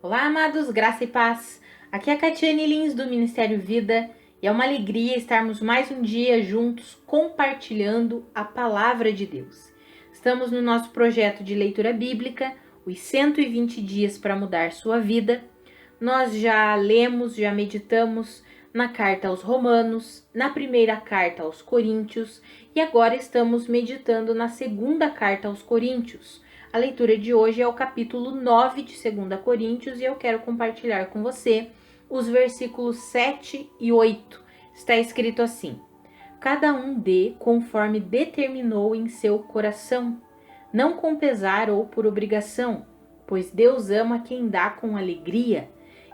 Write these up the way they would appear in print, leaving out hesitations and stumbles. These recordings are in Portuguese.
Olá, amados, graça e paz. Aqui é a Catiane Lins do Ministério Vida e é uma alegria estarmos mais um dia juntos compartilhando a palavra de Deus. Estamos no nosso projeto de leitura bíblica, os 120 dias para mudar sua vida. Nós já lemos, já meditamos na carta aos Romanos, na primeira carta aos Coríntios e agora estamos meditando na segunda carta aos Coríntios. A leitura de hoje é o capítulo 9 de 2 Coríntios e eu quero compartilhar com você os versículos 7 e 8. Está escrito assim: cada um dê conforme determinou em seu coração, não com pesar ou por obrigação, pois Deus ama quem dá com alegria,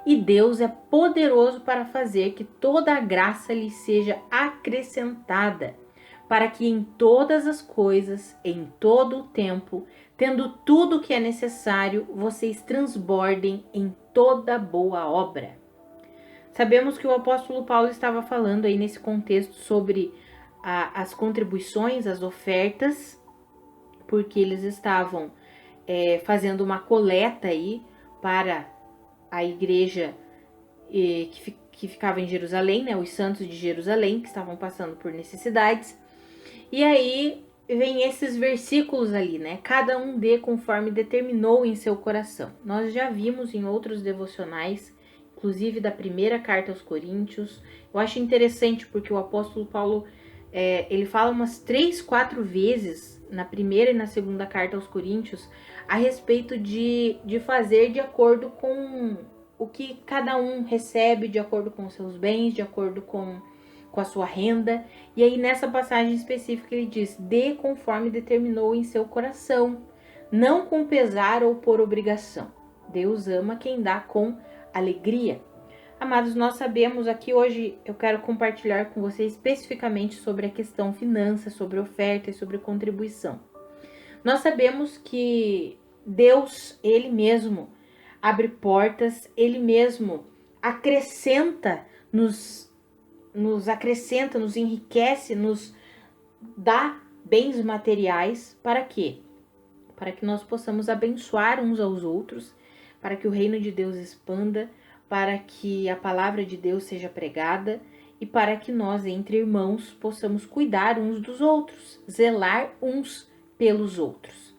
e Deus é poderoso para fazer que toda a graça lhe seja acrescentada, para que em todas as coisas, em todo o tempo, tendo tudo o que é necessário, vocês transbordem em toda boa obra. Sabemos que o apóstolo Paulo estava falando aí nesse contexto sobre as contribuições, as ofertas, porque eles estavam fazendo uma coleta aí para a igreja que ficava em Jerusalém, né, os santos de Jerusalém, que estavam passando por necessidades. E aí vem esses versículos ali, né? Cada um dê conforme determinou em seu coração. Nós já vimos em outros devocionais, inclusive da primeira carta aos Coríntios. Eu acho interessante porque o apóstolo Paulo, ele fala umas 3, 4 vezes na primeira e na segunda carta aos Coríntios a respeito de fazer de acordo com o que cada um recebe, de acordo com os seus bens, de acordo com a sua renda. E aí nessa passagem específica ele diz: dê conforme determinou em seu coração, não com pesar ou por obrigação. Deus ama quem dá com alegria. Amados, nós sabemos aqui hoje, eu quero compartilhar com vocês especificamente sobre a questão finança, sobre oferta e sobre contribuição. Nós sabemos que Deus, Ele mesmo, abre portas, Ele mesmo acrescenta, nos acrescenta, nos enriquece, nos dá bens materiais. Para quê? Para que nós possamos abençoar uns aos outros, para que o reino de Deus expanda, para que a palavra de Deus seja pregada e para que nós, entre irmãos, possamos cuidar uns dos outros, zelar uns pelos outros.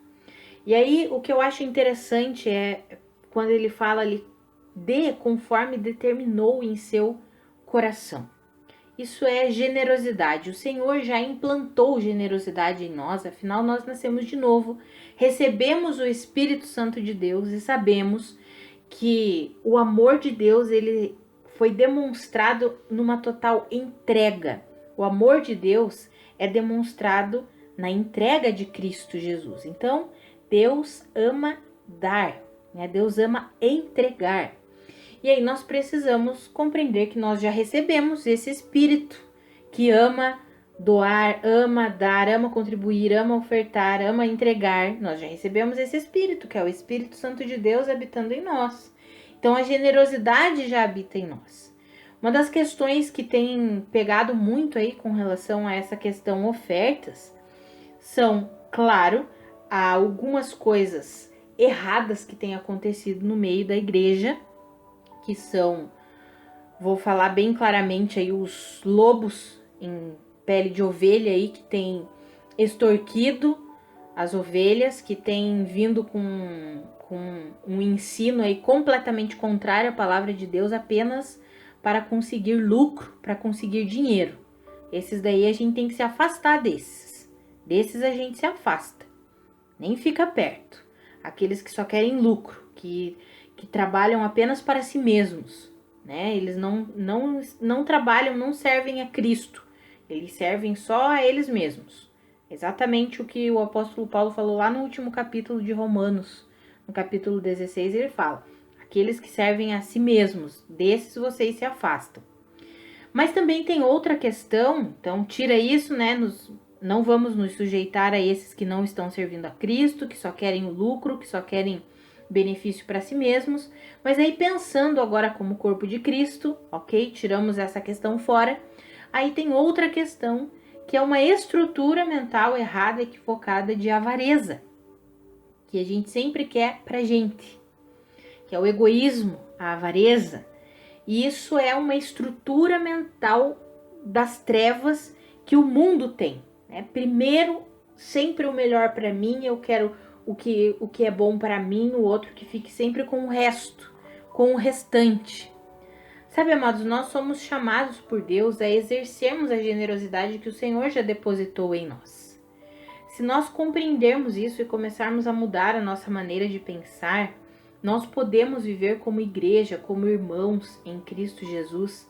E aí, o que eu acho interessante é quando ele fala ali, dê conforme determinou em seu coração. Isso é generosidade. O Senhor já implantou generosidade em nós, afinal nós nascemos de novo, recebemos o Espírito Santo de Deus e sabemos que o amor de Deus, ele foi demonstrado numa total entrega. O amor de Deus é demonstrado na entrega de Cristo Jesus. Então, Deus ama dar, né? Deus ama entregar. E aí nós precisamos compreender que nós já recebemos esse Espírito que ama doar, ama dar, ama contribuir, ama ofertar, ama entregar. Nós já recebemos esse Espírito, que é o Espírito Santo de Deus habitando em nós. Então a generosidade já habita em nós. Uma das questões que tem pegado muito aí com relação a essa questão ofertas são, claro, algumas coisas erradas que têm acontecido no meio da igreja, que são, vou falar bem claramente aí, os lobos em pele de ovelha aí que tem extorquido as ovelhas, que tem vindo com um ensino aí completamente contrário à palavra de Deus, apenas para conseguir lucro, para conseguir dinheiro. Esses daí a gente tem que se afastar desses. Desses a gente se afasta, nem fica perto. Aqueles que só querem lucro, que trabalham apenas para si mesmos, né? Eles não trabalham, não servem a Cristo. Eles servem só a eles mesmos. Exatamente o que o apóstolo Paulo falou lá no último capítulo de Romanos. No capítulo 16 ele fala: aqueles que servem a si mesmos, desses vocês se afastam. Mas também tem outra questão, então tira isso, né? Não vamos nos sujeitar a esses que não estão servindo a Cristo, que só querem o lucro, que só querem benefício para si mesmos. Mas aí pensando agora como corpo de Cristo, ok? Tiramos essa questão fora. Aí tem outra questão, que é uma estrutura mental errada, equivocada de avareza, que a gente sempre quer pra gente. que é o egoísmo, a avareza. E isso é uma estrutura mental das trevas que o mundo tem, né? Primeiro, sempre o melhor para mim, eu quero o que é bom para mim, o outro que fique sempre com o resto, com o restante. Sabe, amados, nós somos chamados por Deus a exercermos a generosidade que o Senhor já depositou em nós. Se nós compreendermos isso e começarmos a mudar a nossa maneira de pensar, nós podemos viver como igreja, como irmãos em Cristo Jesus,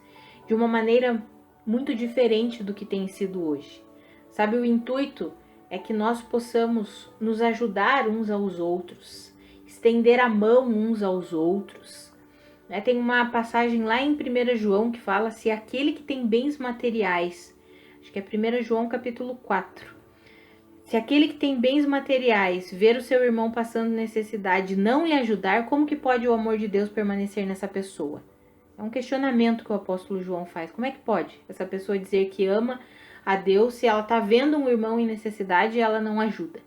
de uma maneira muito diferente do que tem sido hoje. Sabe, o intuito é que nós possamos nos ajudar uns aos outros, estender a mão uns aos outros. Tem uma passagem lá em 1 João que fala: se aquele que tem bens materiais, acho que é 1 João capítulo 4, se aquele que tem bens materiais ver o seu irmão passando necessidade e não lhe ajudar, como que pode o amor de Deus permanecer nessa pessoa? É um questionamento que o apóstolo João faz. Como é que pode essa pessoa dizer que ama a Deus se ela está vendo um irmão em necessidade e ela não ajuda?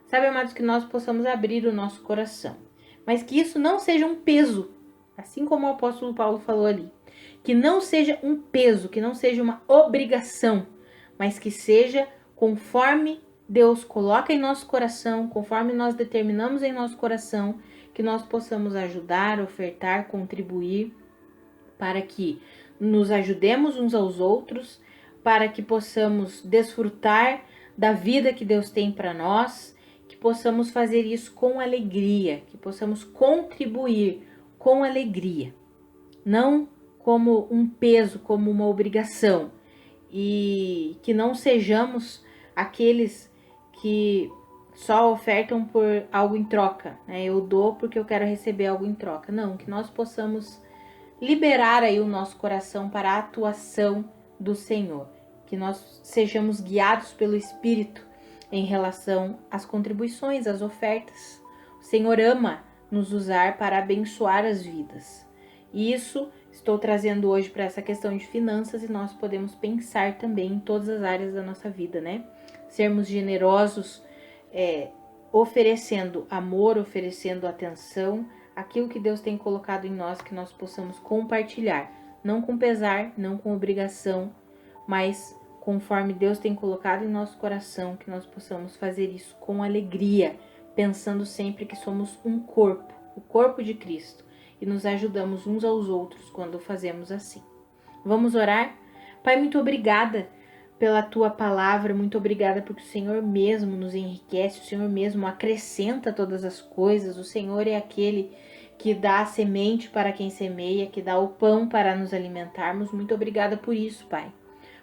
Sabe, amados, que nós possamos abrir o nosso coração, mas que isso não seja um peso, assim como o apóstolo Paulo falou ali. Que não seja um peso, que não seja uma obrigação, mas que seja conforme Deus coloca em nosso coração, conforme nós determinamos em nosso coração, que nós possamos ajudar, ofertar, contribuir, para que nos ajudemos uns aos outros, para que possamos desfrutar da vida que Deus tem para nós, que possamos fazer isso com alegria, que possamos contribuir com alegria, não como um peso, como uma obrigação, e que não sejamos aqueles que só ofertam por algo em troca, né? Eu dou porque eu quero receber algo em troca. Não, que nós possamos liberar aí o nosso coração para a atuação do Senhor, que nós sejamos guiados pelo Espírito em relação às contribuições, às ofertas. O Senhor ama nos usar para abençoar as vidas. E isso estou trazendo hoje para essa questão de finanças, e nós podemos pensar também em todas as áreas da nossa vida, né? Sermos generosos, oferecendo amor, oferecendo atenção, aquilo que Deus tem colocado em nós, que nós possamos compartilhar, não com pesar, não com obrigação, mas conforme Deus tem colocado em nosso coração, que nós possamos fazer isso com alegria, pensando sempre que somos um corpo, o corpo de Cristo, e nos ajudamos uns aos outros quando fazemos assim. Vamos orar? Pai, muito obrigada pela Tua palavra, muito obrigada porque o Senhor mesmo nos enriquece, o Senhor mesmo acrescenta todas as coisas, o Senhor é aquele que dá a semente para quem semeia, que dá o pão para nos alimentarmos. Muito obrigada por isso, Pai.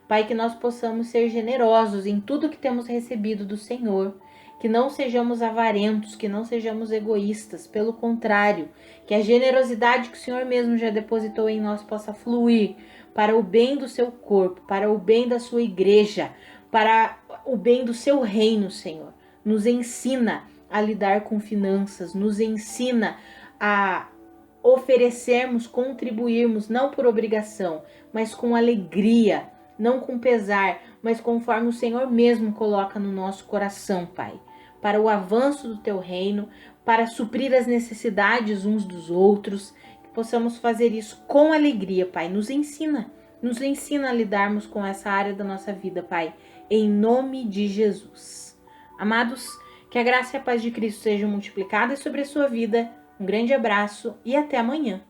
Pai, que nós possamos ser generosos em tudo que temos recebido do Senhor, que não sejamos avarentos, que não sejamos egoístas, pelo contrário, que a generosidade que o Senhor mesmo já depositou em nós possa fluir para o bem do seu corpo, para o bem da sua igreja, para o bem do seu reino, Senhor. Nos ensina a lidar com finanças, nos ensina a oferecermos, contribuirmos, não por obrigação, mas com alegria, não com pesar, mas conforme o Senhor mesmo coloca no nosso coração, Pai, para o avanço do Teu reino, para suprir as necessidades uns dos outros, que possamos fazer isso com alegria, Pai. Nos ensina a lidarmos com essa área da nossa vida, Pai, em nome de Jesus. Amados, que a graça e a paz de Cristo sejam multiplicadas sobre a sua vida. Um grande abraço e até amanhã.